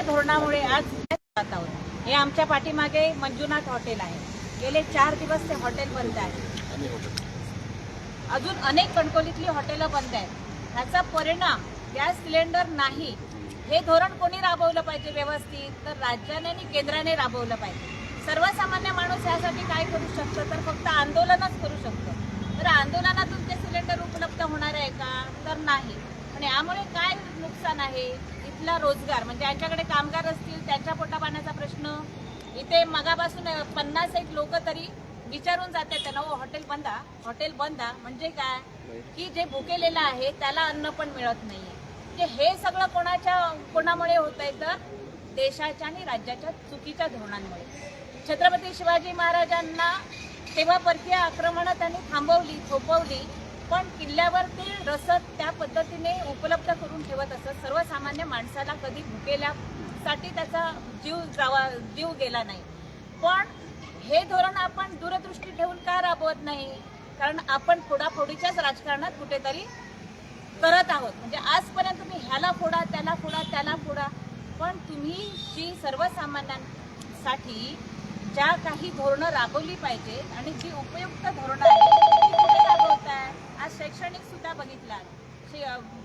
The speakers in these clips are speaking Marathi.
चुकीच्या धोरणामुळे आज जात आहोत। हे आमच्या पाठीमागे मंजुनाथ हॉटेल आहे, गेले 4 दिवस ते हॉटेल बंद आहे। अजून अनेक कणकवलीतली हॉटेलं बंद आहेत। ह्याचा परिणाम गॅस सिलेंडर नाही, हे धोरण कोणी राबवलं पाहिजे व्यवस्थित, तर राज्याने आणि केंद्राने राबवलं पाहिजे। सर्वसामान्य माणूस यासाठी काय करू शकतो, तर फक्त आंदोलनच करू शकतो। तर आंदोलनातून ते सिलेंडर उपलब्ध होणार आहे का, तर नाही। आणि यामुळे काय नुकसान आहे, इथला रोजगार म्हणजे ज्यांच्याकडे कामगार असतील त्यांच्या पोटापाण्याचा प्रश्न। इथे मगापासून 50 लोक तरी विचारून जाते त्यांना, हॉटेल बंदा म्हणजे काय, की जे भुकेलेलं आहे त्याला अन्न पण मिळत नाहीये। म्हणजे हे सगळं कोणामुळे होत आहे, तर देशाच्या आणि राज्याच्या चुकीच्या धोरणांमुळे। छत्रपती शिवाजी महाराजांना तेव्हा परकीय आक्रमणं त्यांनी थांबवली, थोपवली, पण किल्ल्यावरती रसद त्या पद्धतीने उपलब्ध करून ठेवत असत। सर्वसामान्य माणसाला कधी भुकेल्यासाठी त्याचा जीव गेला नाही। पण हे धोरण आपण दूरदृष्टी ठेवून का राबवत नाही, कारण आपण फोडाफोडीच्याच राजकारणात कुठेतरी करत आहोत। म्हणजे आजपर्यंत तुम्ही ह्याला फोडा, त्याला फोडा, त्याला फोडा, पण तुम्ही जी सर्वसामान्यांसाठी ज्या काही धोरणं राबवली पाहिजेत आणि जी उपयुक्त धोरणं आहेत ती कुठे राबवताय। आज शैक्षणिक सुद्धा बघितलात,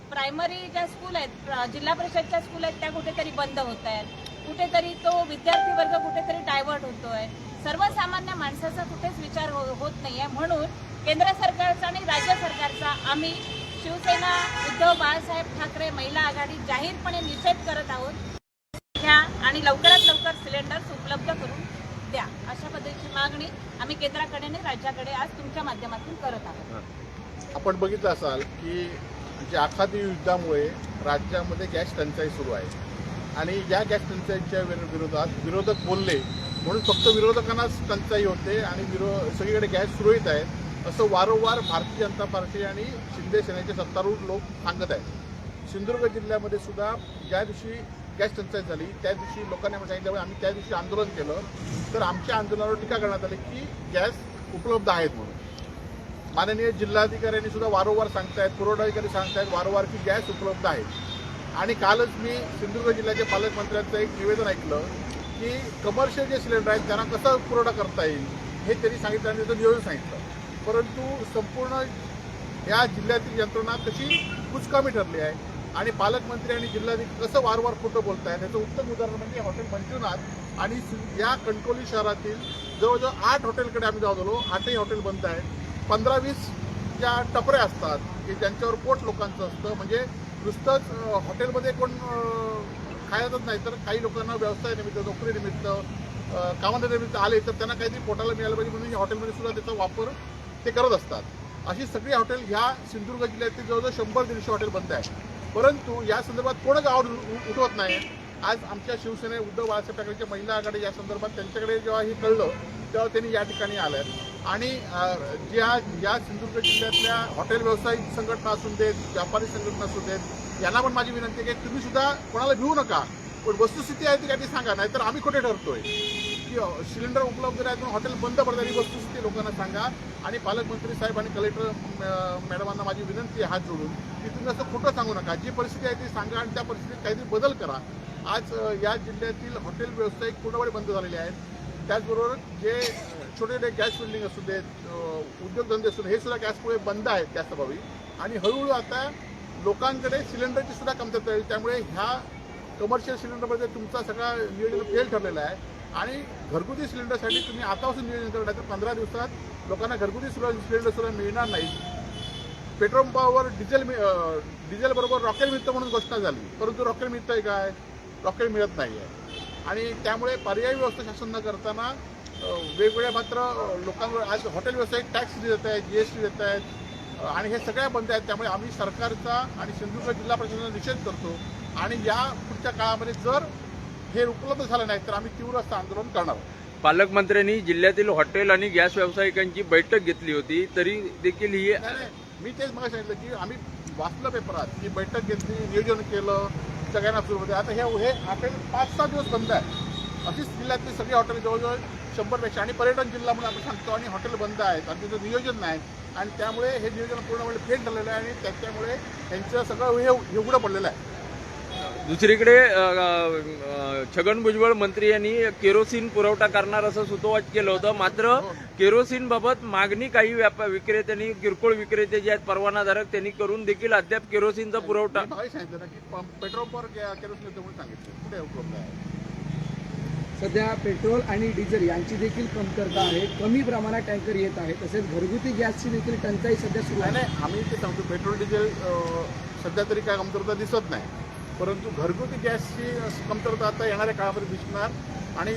प्रायमरी ज्या स्कूल आहेत, जिल्हा परिषदच्या स्कूल आहेत, त्या कुठेतरी बंद होत आहेत। कुठेतरी तो विद्यार्थी वर्ग कुठेतरी डायव्हर्ट होतोय। सर्वसामान्य माणसाचा कुठेच विचार होत नाहीये। म्हणून केंद्र सरकारचा आणि राज्य सरकारचा आम्ही शिवसेना उद्धव बाळासाहेब ठाकरे महिला आघाडी जाहीरपणे निषेध करत आहोत। घ्या आणि लवकरात लवकर सिलेंडर्स उपलब्ध करून द्या, अशा पद्धतीची मागणी आम्ही केंद्राकडे आणि राज्याकडे आज तुमच्या माध्यमातून करत आहोत। आपण बघितलं असाल की जे आखाती युद्धामुळे राज्यामध्ये गॅस टंचाई सुरू आहे आणि या गॅस टंचाईच्या विरोधात विरोधक बोलले म्हणून फक्त विरोधकांनाच टंचाई होते आणि सगळीकडे गॅस सुरळीत आहेत असं वारंवार भारतीय जनता पार्टी आणि शिंदे सेनेचे सत्तारूढ लोक सांगत आहेत। सिंधुदुर्ग जिल्ह्यामध्ये सुद्धा ज्या दिवशी गॅस टंचाई झाली त्या दिवशी लोकांनी सांगितल्यामुळे आम्ही त्या दिवशी आंदोलन केलं, तर आमच्या आंदोलनावर टीका करण्यात आली की गॅस उपलब्ध आहेत म्हणून। माननीय जिल्हाधिकाऱ्यांनी सुद्धा वारंवार सांगतायत, पुरवठाधिकारी सांगतायत वारंवार की गॅस उपलब्ध आहेत। आणि कालच मी सिंधुदुर्ग जिल्ह्याच्या पालकमंत्र्यांचं एक निवेदन ऐकलं की कमर्शियल जे सिलेंडर आहेत त्यांना कसं पुरवठा करता येईल हे त्यांनी सांगितलं आणि त्याचं नियोजन सांगितलं। परंतु संपूर्ण या जिल्ह्यातील यंत्रणा कशी कुचकामी ठरली आहे आणि पालकमंत्री आणि जिल्हाधिकारी कसं वारंवार खोटं बोलत आहेत याचं उत्तम उदाहरण म्हणजे हॉटेल मंजुनाथ। आणि या कणकवली शहरातील जवळजवळ 8 हॉटेलकडे आम्ही जाऊन आलो, 8ही हॉटेल बंद आहेत। 15-20 ज्या टपऱ्या असतात की ज्यांच्यावर पोट लोकांचं असतं, म्हणजे नुसतंच हॉटेलमध्ये कोण खायचंच नाही तर काही लोकांना व्यवसायानिमित्त, नोकरीनिमित्त, कामानिमित्त आले तर त्यांना काहीतरी पोटाला मिळालं पाहिजे म्हणून या हॉटेलमध्ये सुद्धा त्याचा वापर ते करत असतात। अशी सगळी हॉटेल ह्या सिंधुदुर्ग जिल्ह्यातील जवळजवळ 100-150 हॉटेल बंद आहेत। परंतु या संदर्भात कोणच आवाज उठवत नाही। आज आमच्या शिवसेने उद्धव बाळासाहेब ठाकरेच्या महिला आघाडी या संदर्भात त्यांच्याकडे जेव्हा हे कळलं तेव्हा त्यांनी या ठिकाणी आल्यात आणि या सिंधुदुर्ग जिल्ह्यातल्या हॉटेल व्यावसायिक संघटना असू देत, व्यापारी संघटना असू देत, यांना पण माझी विनंती आहे की तुम्ही सुद्धा कोणाला भिवू नका, पण वस्तुस्थिती आहे ती काही सांगा, नाहीतर आम्ही कुठे ठरतोय की सिलेंडर उपलब्ध नाही म्हणून हॉटेल बंद पडतात ही वस्तुस्थिती लोकांना सांगा। आणि पालकमंत्री साहेब आणि कलेक्टर मॅडमांना माझी विनंती आहे हात जोडून की तुम्ही असं खोटं सांगू नका, जी परिस्थिती आहे ती सांगा आणि त्या परिस्थितीत काहीतरी बदल करा। आज या जिल्ह्यातील हॉटेल व्यावसायिक पूर्णपणे बंद झालेले आहेत। त्याचबरोबर जे छोटे छोटे गॅस बिल्डिंग असू देत, उद्योगधंदे असू देत, हे सुद्धा गॅसमुळे बंद आहेत गॅस अभावी आणि हळूहळू आता लोकांकडे सिलेंडरची सुद्धा कमतरता येईल। त्यामुळे ह्या कमर्शियल सिलेंडरमध्ये तुमचा सगळा नियोजन फेल ठरलेला आहे आणि घरगुती सिलेंडरसाठी तुम्ही आतापासून नियोजन करा, तर 15 दिवसात लोकांना घरगुती सिलेंडर सुद्धा मिळणार नाही। पेट्रोल पंपावर डिझेल बरोबर रॉकेल मिळतं म्हणून घोषणा झाली, परंतु रॉकेल मिळतंय काय, रॉकेल मिळत नाही आहे। आणि त्यामुळे पर्यायी व्यवस्था शासन न करताना वेगवेगळ्या मात्र लोकांवर आज हॉटेल व्यावसायिक टॅक्स देत आहेत, GST देत आहेत आणि हे सगळ्या बंद आहेत। त्यामुळे आम्ही सरकारचा आणि सिंधुदुर्ग जिल्हा प्रशासनाचा निषेध करतो आणि या पुढच्या काळामध्ये जर हे उपलब्ध झालं नाही तर आम्ही तीव्र असं आंदोलन करणार आहोत। पालकमंत्र्यांनी जिल्ह्यातील हॉटेल आणि गॅस व्यावसायिकांची बैठक घेतली होती, तरी देखील ही मी तेच मला सांगितलं की आम्ही वाचलं पेपरात की बैठक घेतली, नियोजन केलं, सगळ्यांना सुरू होते। आता हे हॉटेल 5-6 दिवस बंद आहे। अशीच जिल्ह्यातली सगळी हॉटेल जवळजवळ 100पेक्षा आणि पर्यटन जिल्हा म्हणून आपण सांगतो आणि हॉटेल बंद आहेत आणि त्याचं नियोजन नाही आणि त्यामुळे हे नियोजन पूर्णपणे फेल झालेलं आहे आणि त्याच्यामुळे त्यांचं सगळं हे उघडं पडलेलं आहे। दुसरीकडे छगन भुजबळ मंत्री यांनी केरोसिन पुरवठा करणार असं सुतोवाच केलं होतं. मात्र केरोसिन बाबत मागणी काही विक्रेत्यांनी, किरकोळ विक्रेते जे आहेत परवानाधारक, त्यांनी करून देखील अद्याप केरोसिनचा पुरवठा. मी मागे सांगितलं ना की पेट्रोलवर केरोसिन येतं म्हणून सांगितलं, कुठे उपलब्ध आहे. सध्या पेट्रोल आणि डिझेल यांची देखील कमतरता आहे, कमी प्रमाणात टँकर येत आहे. तसेच घरगुती गॅसची देखील टंचाई सध्या सुरू नाही आहे. नाही, आम्ही ते सांगतो पेट्रोल डिझेल सध्या तरी काय कमतरता दिसत नाही, परंतु घरगुती गॅसची कमतरता आता येणाऱ्या काळामध्ये दिसणार. आणि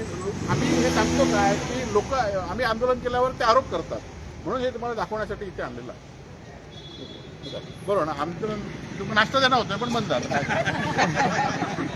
आम्ही हे सांगतो काय की लोक आम्ही आंदोलन केल्यावर ते आरोप करतात, म्हणून हे तुम्हाला दाखवण्यासाठी इथे आणलेलं आहे. बरोबर ना, आमचं तुम्ही नाश्ता देणार होतं पण बंद झालं.